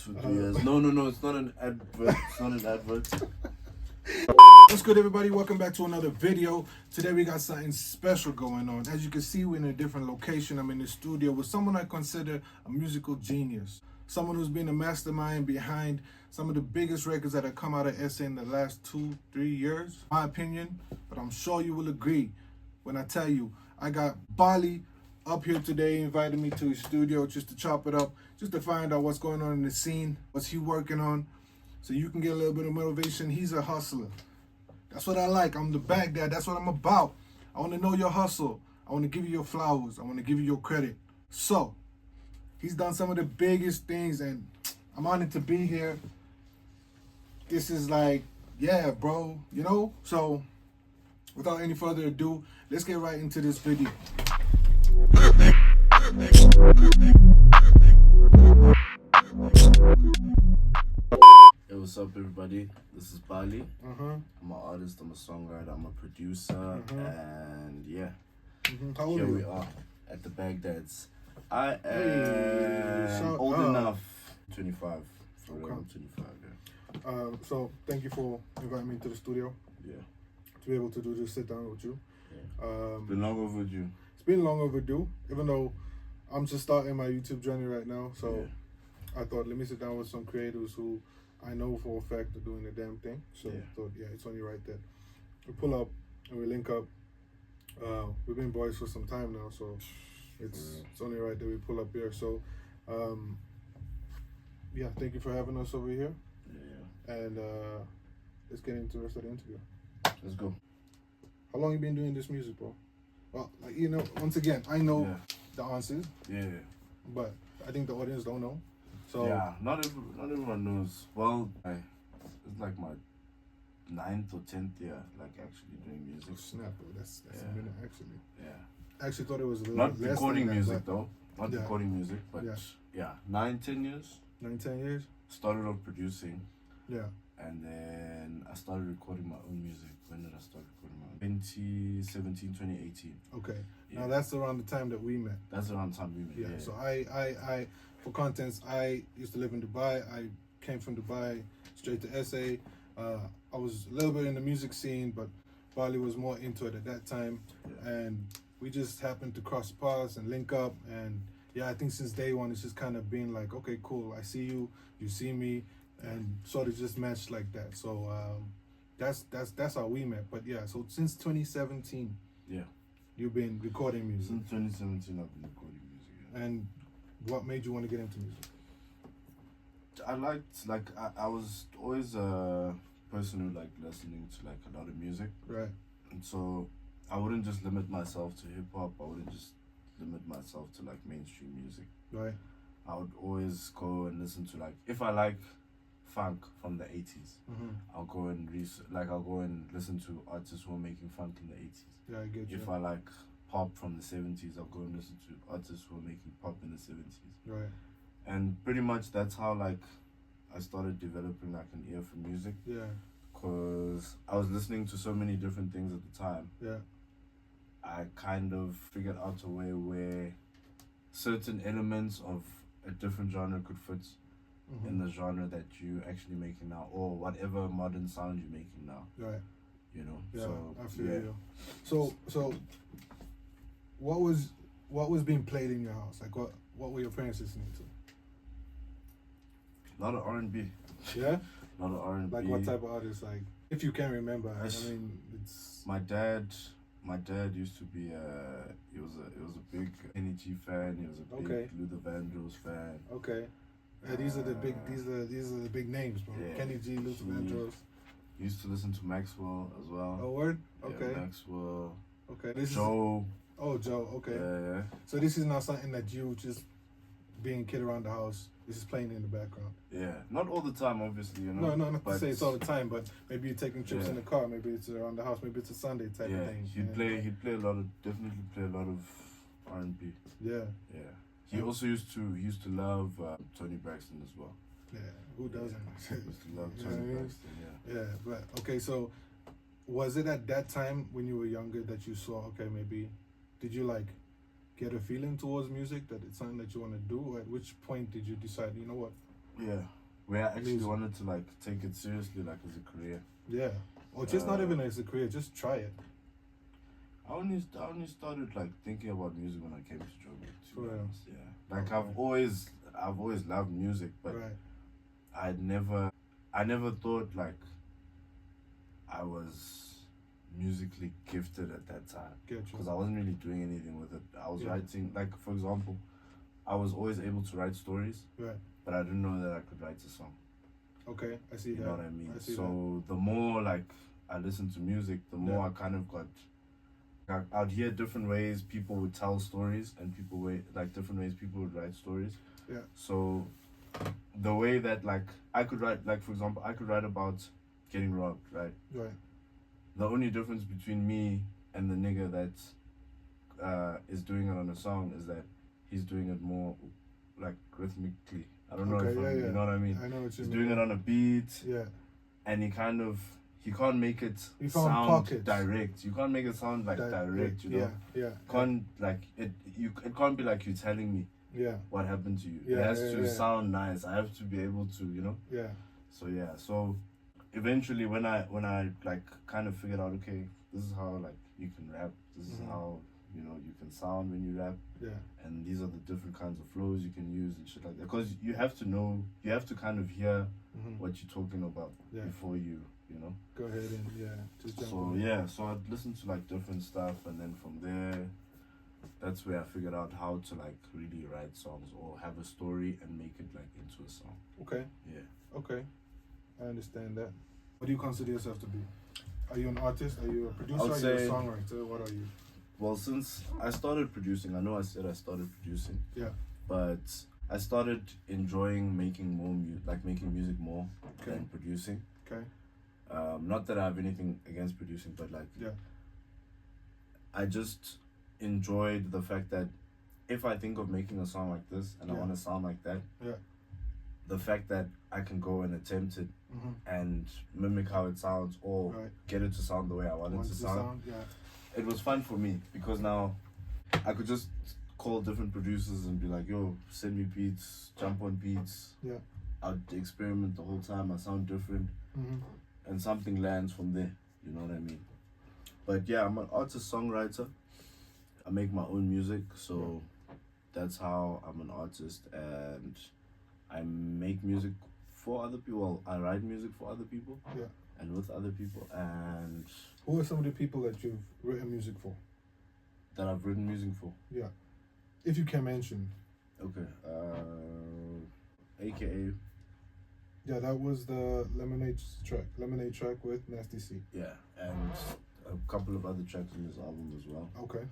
For 2 years. No, it's not an advert. It's not an advert. What's good, everybody? Welcome back to another video. Today we got something special going on. As you can see, we're in a different location. I'm in the studio with someone I consider a musical genius. Someone who's been a mastermind behind some of the biggest records that have come out of SA in the last 2-3 years. My opinion, but I'm sure you will agree when I tell you, I got Bali up here today, invited me to his studio just to chop it up, just to find out what's going on in the scene, what's he working on, so you can get a little bit of motivation. He's a hustler. That's what I like. I'm the Baghdad. That's what I'm about. I want to know your hustle. I want to give you your flowers. I want to give you your credit. So, he's done some of the biggest things, and I'm honored to be here. This is like, yeah, bro, you know? So, without any further ado, let's get right into this video. Hey, what's up, everybody? This is Bali. I'm an artist, I'm a songwriter, I'm a producer, and yeah, here we are at the Baghdad's. I am old enough, 25. For real, I'm 25, yeah. So, thank you for inviting me to the studio. Yeah. To be able to do this sit down with you. Yeah. Been long overdue. It's been long overdue, even though I'm just starting my YouTube journey right now. So I thought, let me sit down with some creators who I know for a fact are doing the damn thing. So I thought, yeah, it's only right that we pull up and we link up. We've been boys for some time now, so it's only right that we pull up here. So yeah, thank you for having us over here. Yeah. And let's get into the rest of the interview. Let's go. How long you been doing this music, bro? Well, like, you know, once again, I know the answers. Yeah. But I think the audience don't know. So yeah, not everyone knows. Well, it's like my 9th or 10th year, like actually doing music. Oh, snap, bro. That's a minute, actually. Yeah. I actually thought it was a little not less recording than music that, though. Not recording music, but 9-10 years. 9-10 years. Started off producing. Yeah. And then I started recording my own music. When did I start recording my own? 2017, 2018. Okay. Yeah. Now that's around the time that we met. That's around the time we met. Yeah. So I for contents, I used to live in Dubai. I came from Dubai straight to SA. I was a little bit in the music scene, but Bali was more into it at that time. Yeah. And we just happened to cross paths and link up. And yeah, I think since day one, it's just kind of been like, okay, cool. I see you, you see me, and sort of just matched like that. So that's how we met. But yeah, so since 2017, you've been recording music. Since 2017, I've been recording music. Yeah. And what made you want to get into music? I was always a person who liked listening to like a lot of music. Right. And so I wouldn't just limit myself to hip hop. I wouldn't just limit myself to like mainstream music. Right. I would always go and listen to like, if I like funk from the 80s, I'll go and listen to artists who are making funk in the 80s. Yeah, I get you. If I like pop from the 70s, I'll go and listen to artists who are making pop in the 70s. Right. And pretty much that's how like I started developing like an ear for music. Yeah. Because I was listening to so many different things at the time. Yeah. I kind of figured out a way where certain elements of a different genre could fit in the genre that you're actually making now, or whatever modern sound you're making now. Right. You know. Yeah, so, I feel you. So what was being played in your house? Like what were your parents listening to? A lot of R&B. Yeah? A lot of R&B. Like what type of artists? Like, if you can remember. I mean, it's... My dad used to be he was a big NEG fan. He was a big Luther Vandross fan. Okay. Yeah, these are the big names, bro. Yeah, Kenny G, Luther Vandross. Used to listen to Maxwell as well. Oh, word? Okay. Yeah, Maxwell. Okay. Joe. Oh, Joe. Okay. Yeah. So this is not something that you just being a kid around the house. This is playing in the background. Yeah, not all the time, obviously, you know. No, not to say it's all the time, but maybe you're taking trips in the car. Maybe it's around the house. Maybe it's a Sunday type of thing. He'd play a lot of R&B. Yeah. Yeah. He also used to love Tony Braxton as well. Yeah, who doesn't? He used to love Tony Braxton. Yeah, but okay. So, was it at that time when you were younger that you saw? Okay, maybe did you like get a feeling towards music that it's something that you want to do? Or at which point did you decide, you know what, Yeah. We actually wanted to like take it seriously, like as a career. Yeah. Or just not even as a career, just try it. I only started like thinking about music when I came to Joburg. To be honest, yeah. Like Okay. I've always loved music, but I never thought like I was musically gifted at that time, because I wasn't really doing anything with it. I was writing, like for example, I was always able to write stories, but I didn't know that I could write a song. Okay, I see you that. You know what I mean? So the more like I listened to music, the more I kind of got. I'd hear different ways people would tell stories, and different ways people would write stories. Yeah. So the way that like I could write, like for example, I could write about getting robbed, right? Right. The only difference between me and the nigga that is doing it on a song is that he's doing it more like rhythmically. I don't know if you know what I mean. I know what you mean. He's doing it on a beat. Yeah. And he can't make it sound direct. You can't make it sound like direct, you know? Yeah. Can't like it can't be like you're telling me what happened to you. It has to sound nice. I have to be able to, you know? Yeah. So eventually when I like kind of figured out, okay, this is how like you can rap, this is how, you know, you can sound when you rap. Yeah. And these are the different kinds of flows you can use and shit like that. Because you have to kind of hear what you're talking about before you know. Go ahead and just jump so I'd listen to like different stuff, and then from there, that's where I figured out how to like really write songs or have a story and make it like into a song. Okay. Yeah. Okay. I understand that. What do you consider yourself to be? Are you an artist? Are you a producer? Are you a songwriter? What are you? Well, since I started producing, I know I said I started producing. Yeah. But I started enjoying making music more than producing. Okay. Not that I have anything against producing, but like, I just enjoyed the fact that if I think of making a song like this and I want to sound like that, the fact that I can go and attempt it and mimic how it sounds, or get it to sound the way I want it to sound. It was fun for me, because now I could just call different producers and be like, yo, send me beats, jump on beats. Yeah. I'd experiment the whole time. I sound different. And something lands from there. You know what I mean? But yeah, I'm an artist songwriter. I make my own music, so that's how I'm an artist. And I make music for other people. Well, I write music for other people. Yeah. And with other people. And who are some of the people that you've written music for? That I've written music for? Yeah. If you can mention. Okay. AKA. Yeah, that was the Lemonade track with Nasty C. Yeah, and a couple of other tracks on this album as well. Okay.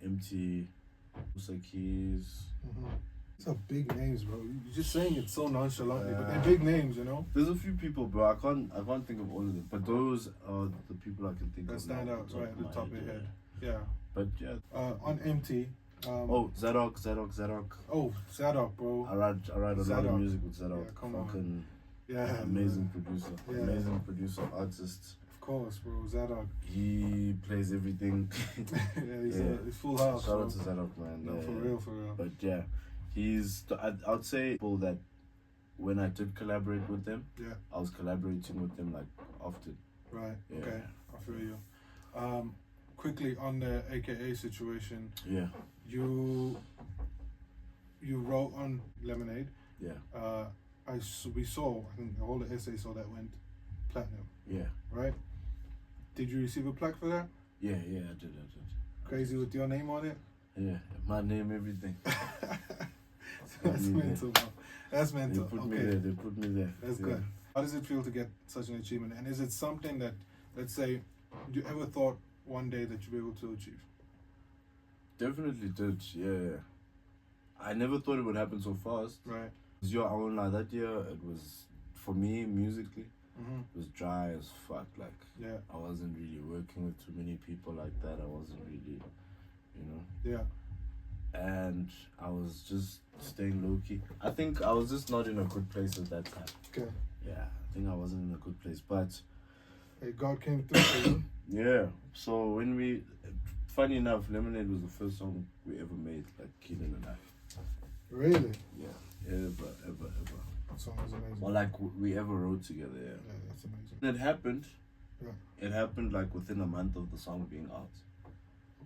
Emtee, Musa Keys. These are big names, bro. You're just saying it so nonchalantly, but they're big names, you know? There's a few people, bro. I can't think of all of them, but those are the people I can think that of. That stand out right at the top of your head. Yeah. But yeah. On Emtee. Zadok. Oh, Zadok, bro. I write a lot of music with Zadok. Yeah, come on. Amazing producer. Yeah. Amazing producer, artist. Of course, bro. Zadok. He plays everything. He's full house. Shout out to Zadok, man. No, for real. But yeah, I'd say people that when I did collaborate with them, I was collaborating with them like often. Right. Yeah. Okay. I feel you. Quickly on the AKA situation. Yeah. You wrote on Lemonade. Yeah. We saw, I think all the essays saw that went platinum. Yeah. Right? Did you receive a plaque for that? Yeah, I did. Crazy with your name on it? Yeah, my name, everything. That's mental, bro. That's mental. They put me there. That's good. How does it feel to get such an achievement? And is it something that, let's say, you ever thought one day that you'd be able to achieve? Definitely did, yeah. I never thought it would happen so fast. Right. Because I won't lie, that year, it was, for me, musically, it was dry as fuck. Like, I wasn't really working with too many people like that. I wasn't really, you know. Yeah. And I was just staying low-key. I think I was just not in a good place at that time. Okay. Yeah, I think I wasn't in a good place, but... Hey, God came through for you. Yeah, so when funny enough, Lemonade was the first song we ever made, like Keelan and I. Really? Yeah, ever. That song is amazing. Or like we ever wrote together. Yeah. Yeah, that's amazing. It happened. Yeah. It happened like within a month of the song being out.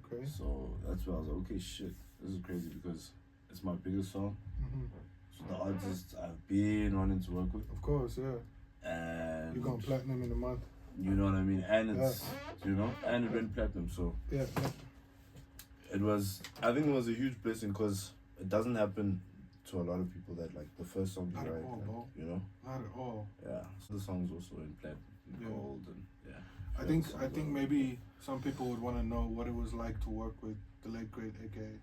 Okay. So that's where I was like, okay, shit, this is crazy because it's my biggest song. Mm-hmm. So the artist I've been wanting to work with. Of course, yeah. And you're going platinum in a month. You know what I mean? And it's, you know, and it went platinum. So yeah. It was, I think it was a huge blessing because it doesn't happen to a lot of people that like the first song you write, like, you know? Not at all. Yeah. So the song's also in platinum, gold, and yeah. I think maybe some people would want to know what it was like to work with the late great AKA.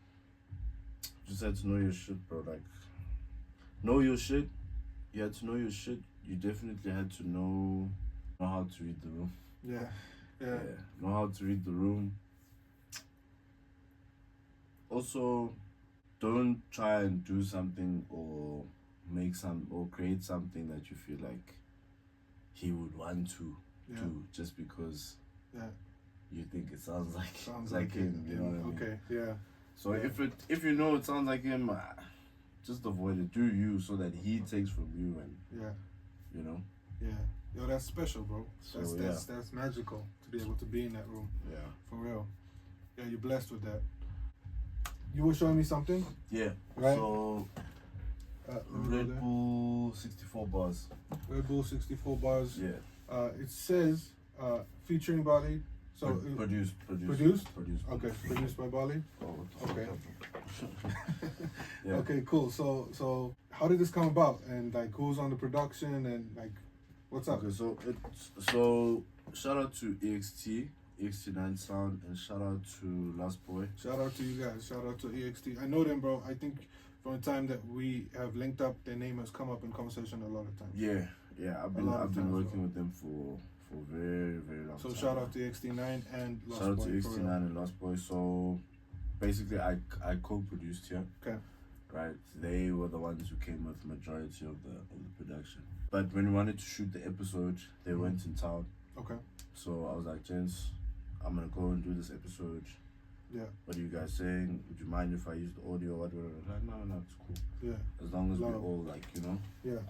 Just had to know your shit, bro. Like, know your shit. You had to know your shit. You definitely had to know how to read the room. Yeah. Know how to read the room. Also, don't try and do something or create something that you feel like he would want to do just because you think it sounds like him. You know what I mean? Okay. Yeah. So if you know it sounds like him, just avoid it. Do you so that he takes from you and you know. Yeah. Yo, that's special, bro. So, that's magical to be able to be in that room. Yeah. For real. Yeah, you're blessed with that. You were showing me something? Yeah. Right? So Red Bull 64 bars. Red Bull 64 bars. Yeah. It says featuring Bali. So produced. Okay, produced by Bali. Oh, okay. Yeah. Okay, cool. So how did this come about? And like who's on the production and like what's up? Okay, so shout out to EXT9 Sound, and shout out to Last Boy. Shout out to you guys. Shout out to EXT. I know them, bro. I think from the time that we have linked up, their name has come up in conversation a lot of times. Yeah. I've been working with them for very, very long time. So shout out to EXT9 and Last Boy. Shout out to EXT9 and Last Boy. So basically, I co-produced here. Okay. Right, they were the ones who came with the majority of the production. But when we wanted to shoot the episode, they went in town. Okay. So I was like, gents, I'm gonna go and do this episode. Yeah. What are you guys saying? Would you mind if I use the audio or whatever? Like, no, it's cool. Yeah. As long as we all like, you know. Yeah.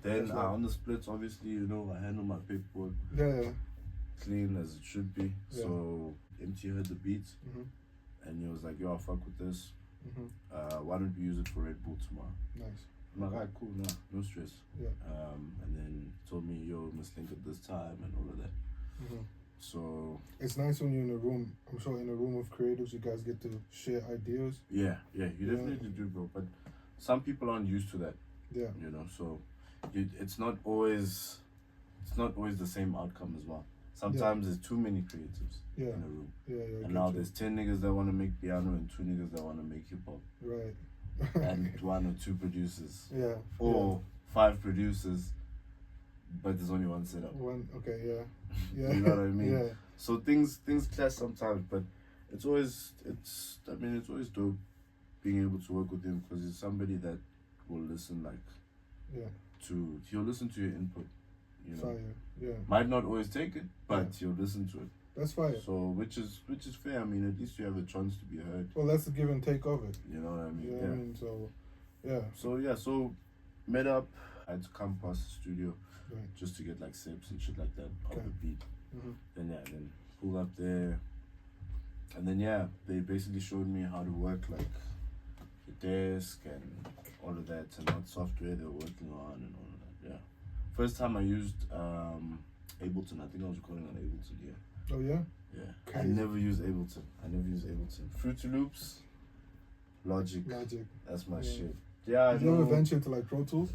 Then on the splits, obviously, you know, I handle my paperwork. Yeah. Clean as it should be. Yeah. So Emtee heard the beat, and he was like, yo, I'll fuck with this. Why don't we use it for Red Bull tomorrow? Nice. I'm like, alright, cool, no stress. Yeah. And then told me, yo, we must link at this time and all of that. So it's nice when you're in a room. I'm sure in a room of creatives, you guys get to share ideas. Yeah, you definitely do, bro. But some people aren't used to that. Yeah. You know, so it's not always the same outcome as well. Sometimes there's too many creatives in a room. Yeah. And now there's 10 niggas that want to make piano and 2 niggas that want to make hip hop. Right. And 1 or 2 producers. Yeah. Or 5 producers, but there's only 1 setup. Okay, yeah. You know what I mean? Yeah. So things clash sometimes, but it's always dope being able to work with him because he's somebody that will listen he'll listen to your input. You know, fire. Yeah. might not always take it, but he'll listen to it. That's fire. So which is fair. I mean, at least you have a chance to be heard. Well, that's the give and take of it. You know what I mean? You know what I mean? So So met up. I had to come past the studio just to get like sips and shit like that on the beat. Then pull up there, and then they basically showed me how to work like the desk and all of that and what software they're working on and all of that. Yeah. First time I used Ableton. I think I was recording on Ableton. Yeah. Oh yeah. Yeah. Crazy. I never use Ableton. Fruity Loops, Logic. That's my shit. Yeah. Did you ever venture into like Pro Tools?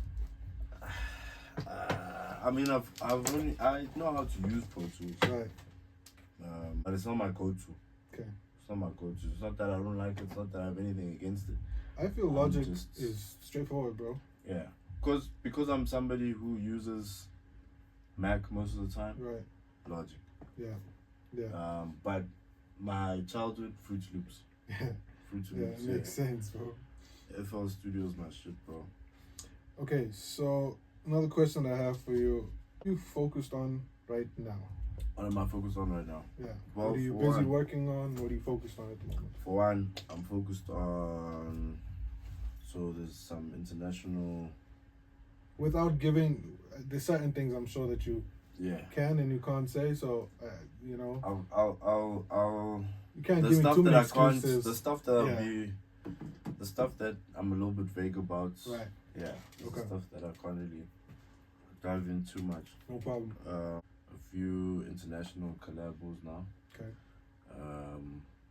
I mean, I know how to use Pro Tools. Right. But it's not my go-to. Okay. It's not my go-to. It's not that I don't like it. It's not that I have anything against it. I feel Logic is straightforward, bro. Yeah. Because I'm somebody who uses Mac most of the time. Right. Logic. Yeah. But my childhood, Fruit Loops. Fruit Loops. Yeah, it makes sense, bro. FL Studio's my shit, bro. Okay, so another question I have for you. What are you focused on right now? What am I focused on right now? Yeah. Well, what are you busy working on? What are you focused on at the moment? For one, I'm focused on... So there's some international without giving, there's certain things I'm sure that you can and you can't say. So you know, I'll you can't give me too many excuses. The stuff that I'm a little bit vague about. Right. Yeah. Okay. The stuff that I can't really dive in too much. No problem. A few international collabos now. Okay.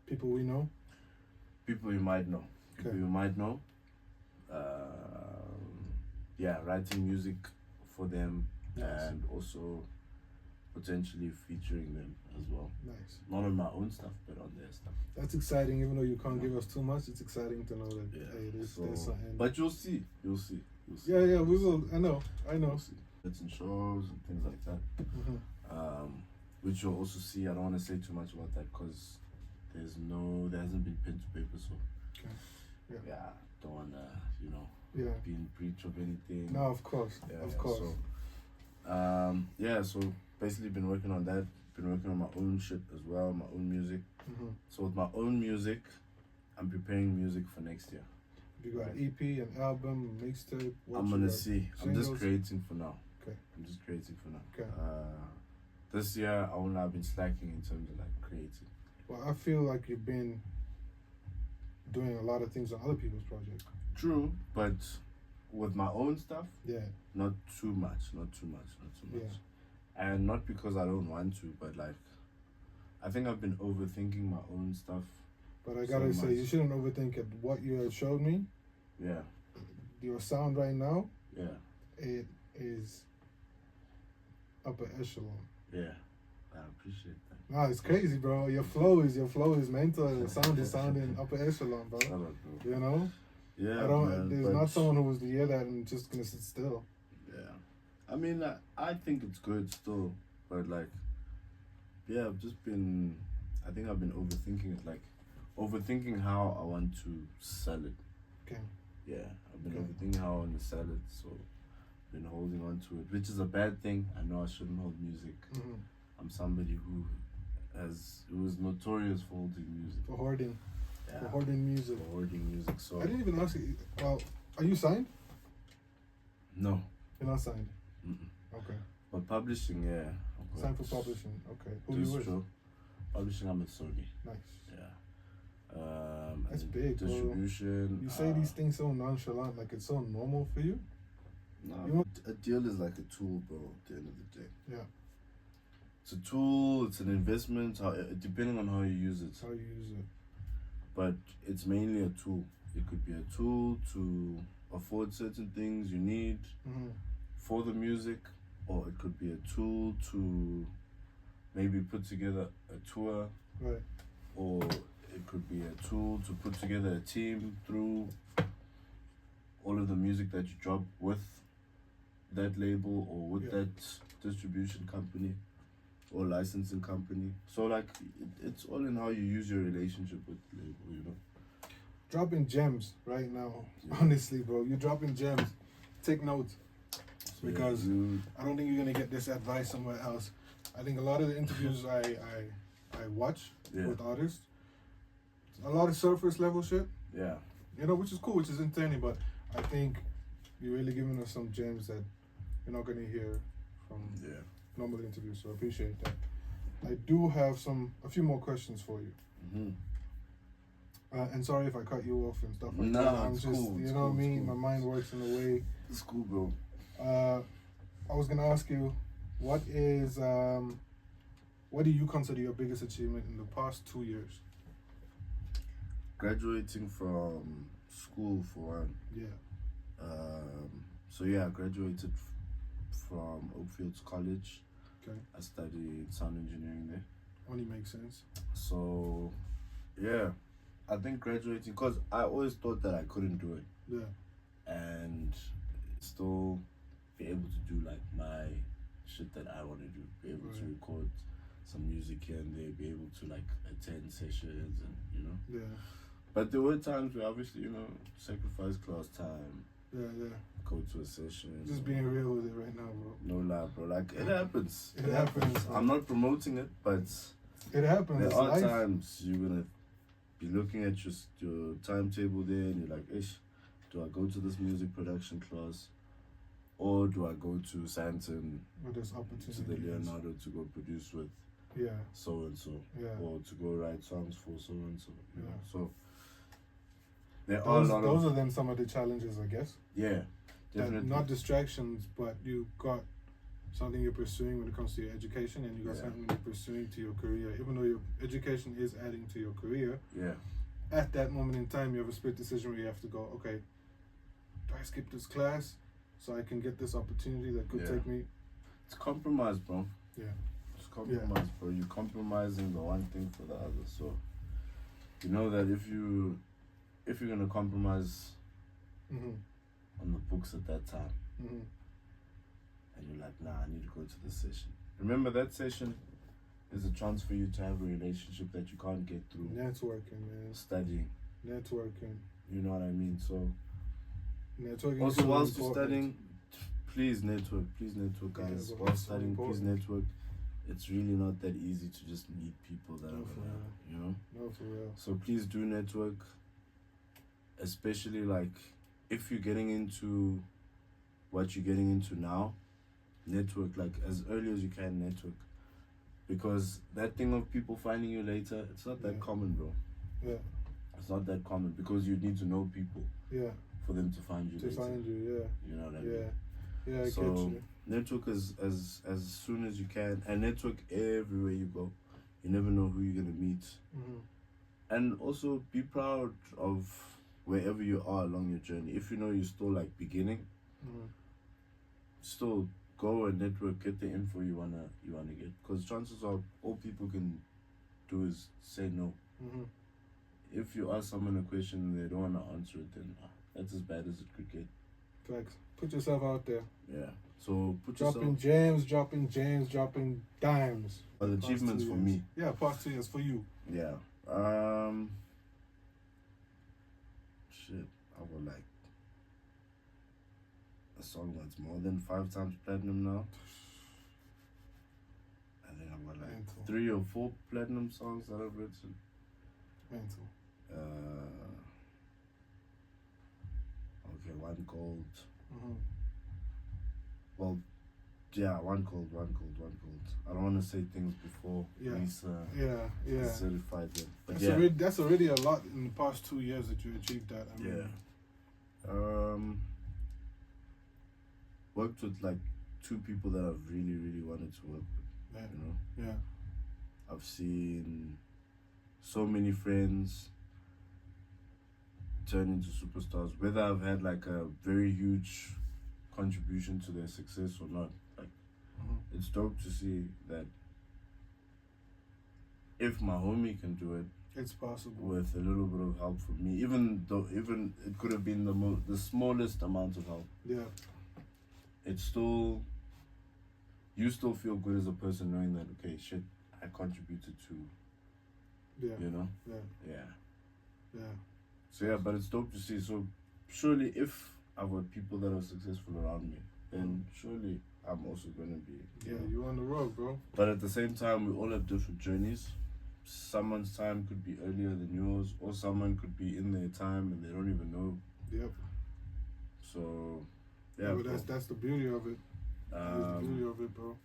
People we know. People you might know. Okay. People you might know. Writing music for them, and also potentially featuring them as well. Nice. Not on my own stuff, but on their stuff. That's exciting, even though you can't give us too much. It's exciting to know that there's something. But you'll see. Yeah, we will. I know. We'll see. It's in shows and things like that. Mm-hmm. Which you'll also see. I don't want to say too much about that because there hasn't been pen to paper, so don't want to be in breach of anything. No, of course. Of course. So basically been working on that. Been working on my own shit as well, my own music. Mm-hmm. So with my own music, I'm preparing music for next year. You got an EP, an album, a mixtape? I'm gonna see. I'm just creating for now. Okay. Okay. This year I've been slacking in terms of like creating. Well, I feel like you've been doing a lot of things on other people's projects. True, but with my own stuff, not too much. Yeah. And not because I don't want to, but like, I think I've been overthinking my own stuff. But I gotta say, you shouldn't overthink it. What you have showed me, your sound right now, it is upper echelon. Yeah, I appreciate that. Nah, it's crazy, bro. Your flow is mental. The sound is sounding upper echelon, bro. You know? Yeah. There's not someone who was to hear that and just gonna sit still. Yeah. I mean, I think it's good still, but like, I think I've been overthinking it, like, overthinking how I want to sell it. Okay. Yeah, I've been overthinking how I want to sell it, so I've been holding on to it, which is a bad thing. I know I shouldn't hold music. Mm-hmm. I'm somebody who is notorious for holding music. For hoarding. Yeah. For hoarding music. So I didn't even ask you. Well, are you signed? No. You're not signed. Mm-mm. Okay. But publishing, Signed for publishing. Okay. Who you with? True. Publishing, I'm with Sony. Nice. Yeah. That's big, distribution. Bro. You say these things so nonchalant, like it's so normal for you. No, a deal is like a tool, bro. At the end of the day. Yeah. It's a tool. It's an investment. Depending on how you use it. How you use it. But it's mainly a tool. It could be a tool to afford certain things you need for the music, or it could be a tool to maybe put together a tour, right? Or it could be a tool to put together a team through all of the music that you drop with that label or with that distribution company or licensing company. So like it's all in how you use your relationship with the label, you know. Dropping gems right now. Honestly, bro, you're dropping gems. Take notes. Because I don't think you're gonna get this advice somewhere else. I think a lot of the interviews I watch with artists, a lot of surface level shit. Yeah. You know, which is cool, which is entertaining, but I think you're really giving us some gems that you're not gonna hear from normal interviews. So I appreciate that. I do have a few more questions for you. Mm-hmm. And sorry if I cut you off and stuff like that. I'm just, cool. You know what I mean? My mind works in a way. It's cool, bro. I was gonna ask you, what do you consider your biggest achievement in the past 2 years? Graduating from school for one. Yeah. I graduated from Oakfields College. Okay. I studied sound engineering there. Only makes sense. So, I think graduating, because I always thought that I couldn't do it. Yeah. And still be able to do like my shit that I want to do. Be able to record some music here and there. Be able to like attend sessions and, you know. Yeah. But there were times where obviously, you know, sacrifice class time. Yeah. Go to a session. Just being real with it right now, bro. No lie, bro. Like, it happens. It happens. I'm not promoting it, but it happens. There are times you're going to be looking at your timetable there and you're like, ish, do I go to this music production class or do I go to Santon, With this opportunity, to the Leonardo to go produce with so and so, or to go write songs for so and so, you know. So there are a lot those are then some of the challenges, I guess. Yeah, definitely. Not distractions, but you got something you're pursuing when it comes to your education, and you got something you're pursuing to your career. Even though your education is adding to your career, at that moment in time, you have a split decision where you have to go, okay, do I skip this class so I can get this opportunity that could take me? It's compromise, bro. Yeah. It's compromise, bro. You're compromising the one thing for the other. So you know that if you're gonna compromise on the books at that time, and you're like, nah, I need to go to this session. Remember, that session is a chance for you to have a relationship that you can't get through networking, man. Studying. Networking. You know what I mean? So networking. Also, whilst you're studying, please network. Please network, guys. Whilst studying, please network. It's really not that easy to just meet people that are gonna, you know? No, for real. So please do network. Especially like if you're getting into what you're getting into now, network like as early as you can. Network, because that thing of people finding you later, it's not that common, bro. Yeah, it's not that common, because you need to know people for them to find you later. You know what I mean? Yeah, I so get you. Network as soon as you can, and network everywhere you go. You never know who you're gonna meet. And also be proud of wherever you are along your journey. If you know you're still like beginning, still go and network, get the info you wanna get, because chances are all people can do is say no. If you ask someone a question and they don't want to answer it, then that's as bad as it could get. Facts. Put yourself out there. Yeah. So dropping gems, dropping dimes. But achievements for me. Yeah, past 2 years for you. Yeah. Shit. I would like a song that's more than 5 times platinum now. I think I've got like 3 or 4 platinum songs that I've written. Mental. Okay, one gold. Well, yeah, one gold. I don't want to say things before Lisa certified them. But that's already a lot in the past 2 years that you achieved that. I mean. Worked with like 2 people that I've really, really wanted to work with. You know? Yeah. I've seen so many friends turn into superstars, whether I've had like a very huge contribution to their success or not. Like, it's dope to see that if my homie can do it, it's possible with a little bit of help from me. Even it could have been the smallest amount of help. Yeah. It's still, you still feel good as a person knowing that, okay, shit, I contributed to. You know? Yeah. So yeah, but it's dope to see. So surely if I've got people that are successful around me, then surely I'm also going to be. You're on the road, bro. But at the same time, we all have different journeys. Someone's time could be earlier than yours, or someone could be in their time and they don't even know. Yep. So, but that's the beauty of it. That's the beauty of it, bro.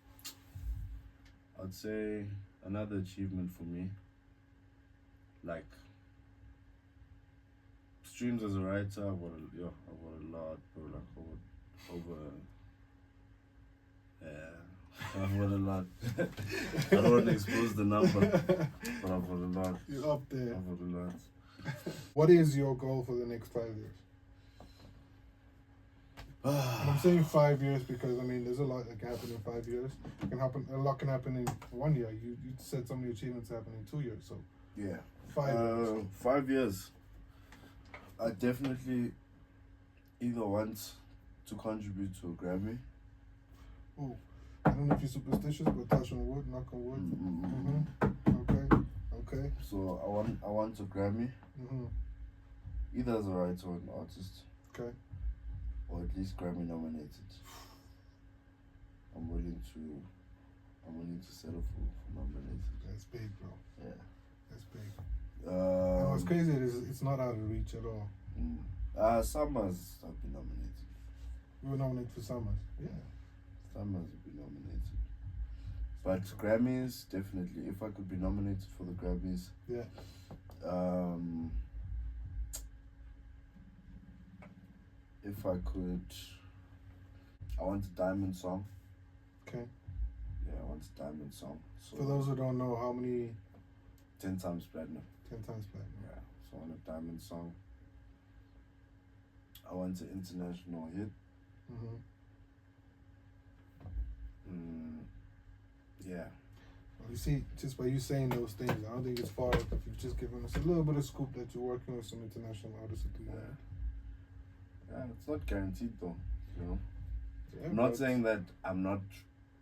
I'd say another achievement for me, like streams as a writer, I've got a lot, bro. Like I've got a lot. I don't want to expose the number, but I've got a lot. You're up there. I've got a lot. What is your goal for the next 5 years? And I'm saying 5 years because, I mean, there's a lot that can happen in 5 years. A lot can happen in 1 year. You said so many achievements happen in 2 years, so. Yeah. 5 years. 5 years. I definitely either want to contribute to a Grammy. Oh, I don't know if you're superstitious, but touch on wood, knock on wood. Okay. So I want a Grammy. Either as a writer or an artist. Okay. Or at least Grammy nominated. I'm willing to settle for nominated. That's big, bro. Yeah. That's big. And what's crazy is it's not out of reach at all. Some have been nominated. We were nominated for Summers. Yeah. Summers would be nominated. But Grammys, definitely. If I could be nominated for the Grammys. Yeah. If I could, I want a diamond song. Okay. Yeah, I want a diamond song. So for those who don't know, how many? 10 times platinum. 10 times platinum. Yeah, so I want a diamond song. I want an international hit. Yeah. Well, you see, just by you saying those things, I don't think it's far off if you've just given us a little bit of scoop that you're working with some international artists at the moment. Yeah, it's not guaranteed though, you know. Yeah, I'm not saying that I'm not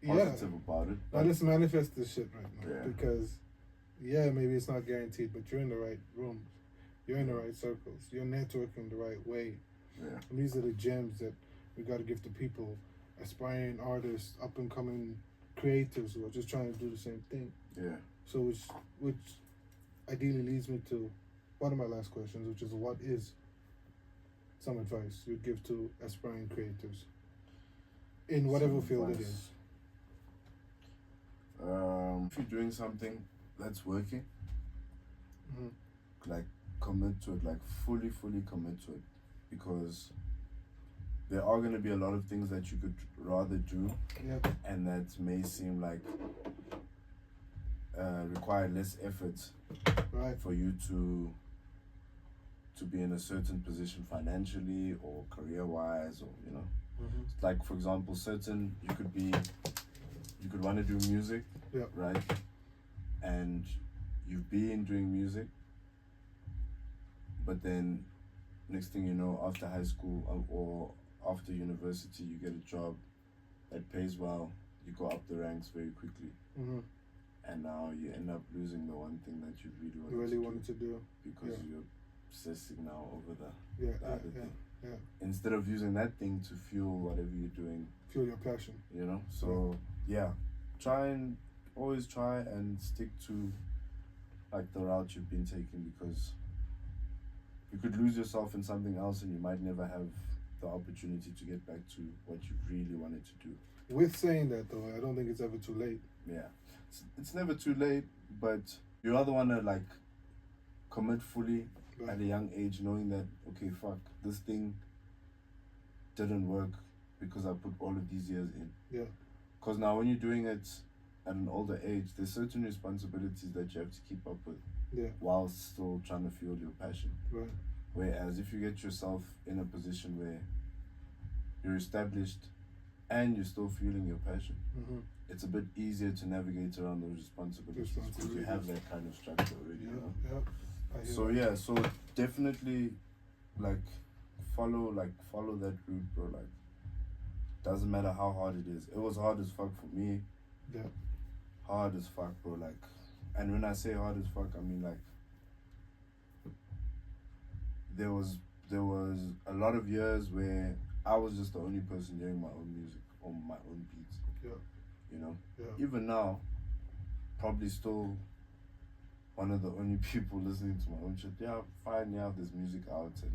positive about it. Now let's manifest this shit right now. Yeah. Because, maybe it's not guaranteed, but you're in the right rooms. You're in the right circles. You're networking the right way. Yeah. And these are the gems that we got to give to people, aspiring artists, up and coming creators who are just trying to do the same thing. Yeah. So which ideally leads me to one of my last questions, which is, what is some advice you'd give to aspiring creators in whatever field it is? If you're doing something that's working, like commit to it, like fully commit to it, because there are going to be a lot of things that you could rather do, and that may seem like require less effort, right, for you to be in a certain position financially or career-wise, or you know, like for example, you could want to do music, right? And you've been doing music, but then next thing you know, after high school or after university, you get a job that pays well, you go up the ranks very quickly, and now you end up losing the one thing that you really wanted to do because you're obsessing now over the other thing. Yeah. Instead of using that thing to fuel whatever you're doing, fuel your passion, you know. So always try and stick to like the route you've been taking, because you could lose yourself in something else and you might never have the opportunity to get back to what you really wanted to do. With saying that though, I don't think it's ever too late. Yeah, it's never too late, but you rather want to like commit fully at a young age, knowing that, okay, fuck, this thing didn't work because I put all of these years in. Yeah. Because now when you're doing it at an older age, there's certain responsibilities that you have to keep up with, while still trying to fuel your passion. Right. Whereas if you get yourself in a position where you're established and you're still fueling your passion, it's a bit easier to navigate around those responsibilities because you have that kind of structure already. You know? So definitely follow that route, bro. Like, doesn't matter how hard it is. It was hard as fuck for me. Yeah. Hard as fuck, bro. Like, and when I say hard as fuck, I mean like there was a lot of years where I was just the only person hearing my own music on my own beats. Yeah. You know? Yeah. Even now, probably still one of the only people listening to my own shit. Yeah, fine, there's music out and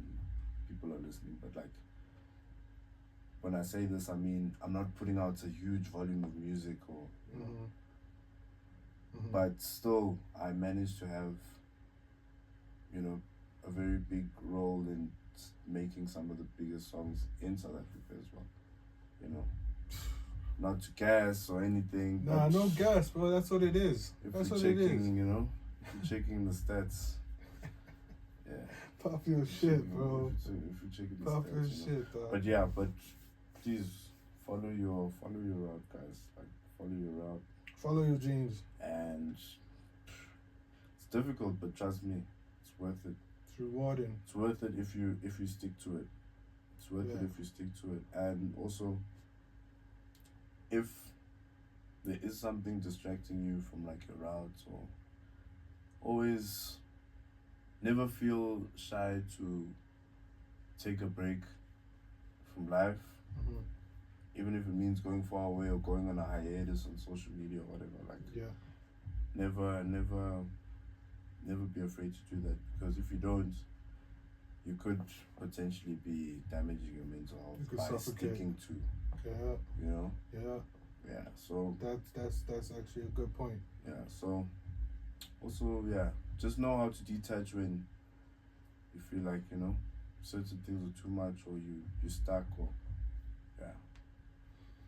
people are listening, but like, when I say this, I mean, I'm not putting out a huge volume of music or, you know, but still, I managed to have, you know, a very big role in making some of the biggest songs in South Africa as well, you know. Not to gas or anything. Nah, no gas, bro. That's what it is. That's what it is. You know, if you're checking the stats, pop your shit, bro. If you're checking the pop stats, your you know. shit, dog. But please follow your route, guys. Like, follow your route. Follow your dreams. And it's difficult, but trust me, it's worth it. It's rewarding. It's worth it if you stick to it. It's worth it if you stick to it. And also, if there is something distracting you from like your route, or always never feel shy to take a break from life, even if it means going far away or going on a hiatus on social media or whatever. Like, never be afraid to do that, because if you don't, you could potentially be damaging your mental health by suffocate. sticking to. Yeah. You know. Yeah. Yeah. So that's actually a good point. Yeah. So also, yeah, just know how to detach when you feel like, you know, certain things are too much, or you're stuck, or yeah.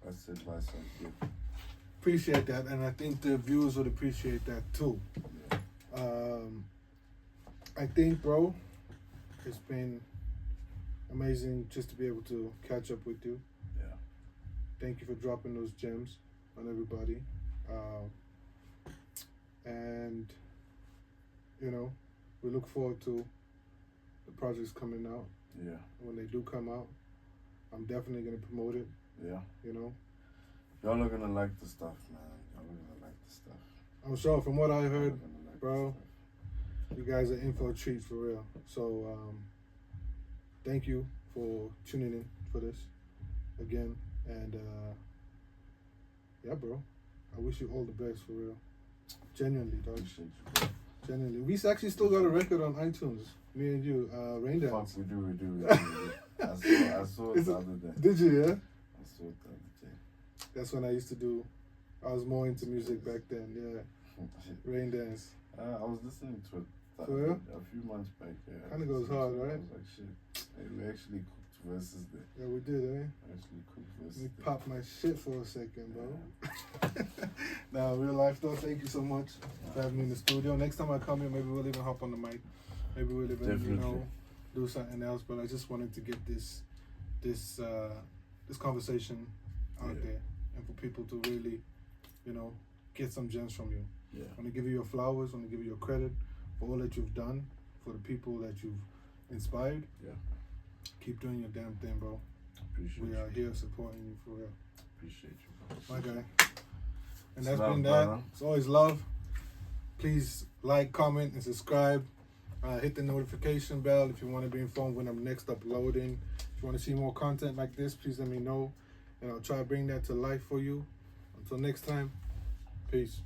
That's the advice I give. Appreciate that, and I think the viewers would appreciate that too. Yeah. I think, bro, it's been amazing just to be able to catch up with you. Yeah. Thank you for dropping those gems on everybody. And, you know, we look forward to the projects coming out. Yeah. When they do come out, I'm definitely going to promote it. Yeah. You know? Y'all are gonna like the stuff, man. Y'all are gonna like the stuff. I'm sure from what I heard, Like bro, you guys are in for a treat for real. So, thank you for tuning in for this again. And, yeah, bro, I wish you all the best for real. Genuinely, dog. Appreciate you, bro. Genuinely. We actually still got a record on iTunes. Me and you, Rain Dance. Fuck, we do. I saw it the other day. Did you, yeah? I saw it the other day. That's when I used to do. I was more into music back then, yeah. Rain Dance. I was listening to it For real? a few months back. Yeah. Kinda goes hard, right? I was like, shit. Hey, we actually cooked verses there. Yeah, we did, eh? We actually cooked verses Let me there. pop my shit for a second, bro. Nah, real life though, thank you so much for having me in the studio. Next time I come here, maybe we'll even hop on the mic. Maybe we'll even, Definitely. you know, do something else. But I just wanted to get this conversation out there, and for people to really, you know, get some gems from you. Yeah. I want to give you your flowers. I want to give you your credit for all that you've done, for the people that you've inspired. Yeah. Keep doing your damn thing, bro. Appreciate We you. are here supporting you for real. Appreciate you, bro. My guy. And It's that's love, been that. brother. It's always love. Please like, comment, and subscribe. Hit the notification bell if you want to be informed when I'm next uploading. If you want to see more content like this, please let me know. And I'll try to bring that to life for you. Until next time, peace.